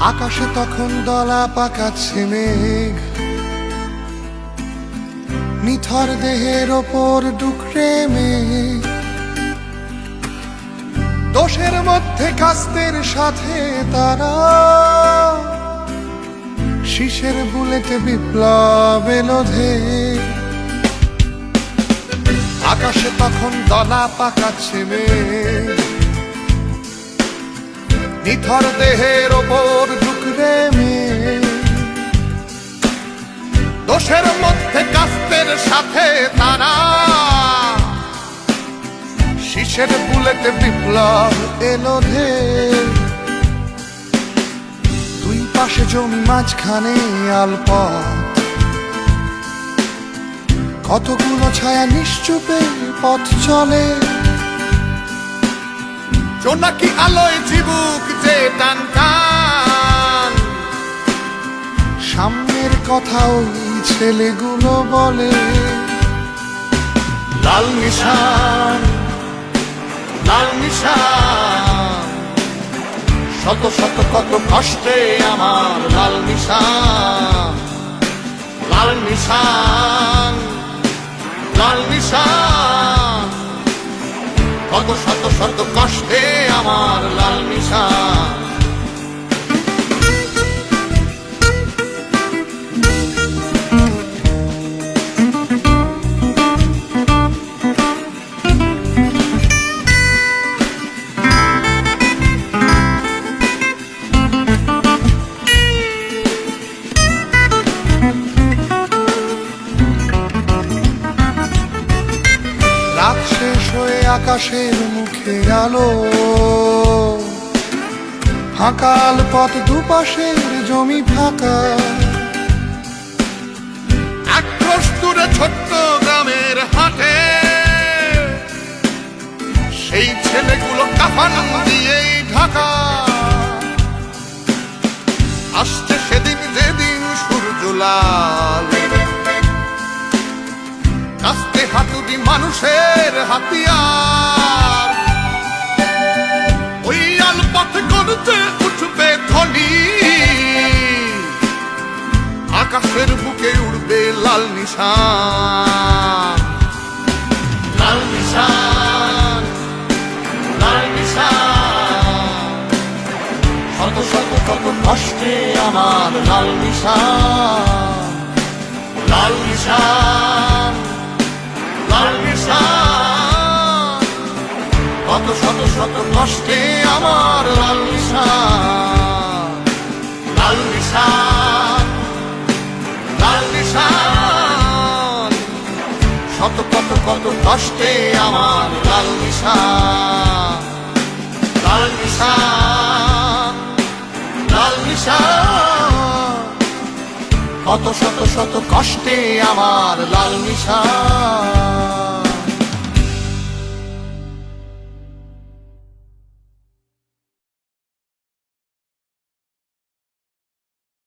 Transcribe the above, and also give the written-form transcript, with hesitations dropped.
আকাশে তখন দলা পাকাচ্ছে মেঘ, নিথর দেহের ওপর ডুকরে মেঘ। দোষের মধ্যে কাস্তের সাথে তারা, শীষের বুলেটে বিপ্লব এলো ধে। আকাশে তখন দলা পাকাচ্ছে মেঘ, নিথর দেহের ওপর ডুকরে মেঘ। দোষের মধ্যে কাস্তের সাথে তারা, শীষের বুলেটে বিপ্লব এলো ধে। দুই পাশে জমি মাঝখানে আলপথ, কতগুলো ছায়া নিশ্চুপে পথ চলে। জোনাকি আলোয় চিবুক যে টান টান, সামনের কথা ওই ছেলেগুলো বলে। লাল নিশান, লাল নিশান, শত শত কত কষ্টে আমার লাল নিশান। লাল নিশান, লাল নিশান, কত শত শত কষ্টে আমার লাল নিশান। রাত শেষ হয়ে আকাশের মুখে আলো, ফাঁকাল পথ দুপাশের জমি ফাঁকা। এক ক্রোশ দূরে ছোট্ট গ্রামের হাটে, সেই ছেলেগুলো কাফন দিয়েই ঢাকা। আসছে সেদিন যেদিন সূর্য লাল, কাস্তে হাতুড়ি মানুষের হাতিয়ার। ওই আলপথ গড়তে উঠবে ধ্বনি, আকাশের বুকে উড়বে লাল নিশান। লাল নিশান, লাল নিশান, শত শত কত কষ্টে আমার লাল নিশান। লাল নিশান, লাল নিশান, কত শত শত কষ্টে আমার লাল নিশান। লাল নিশান, লাল নিশান, শত কত কত কষ্টে আমার লাল নিশান। লাল নিশান, লাল নিশান, কত শত শত কষ্টে আমার লাল নিশান।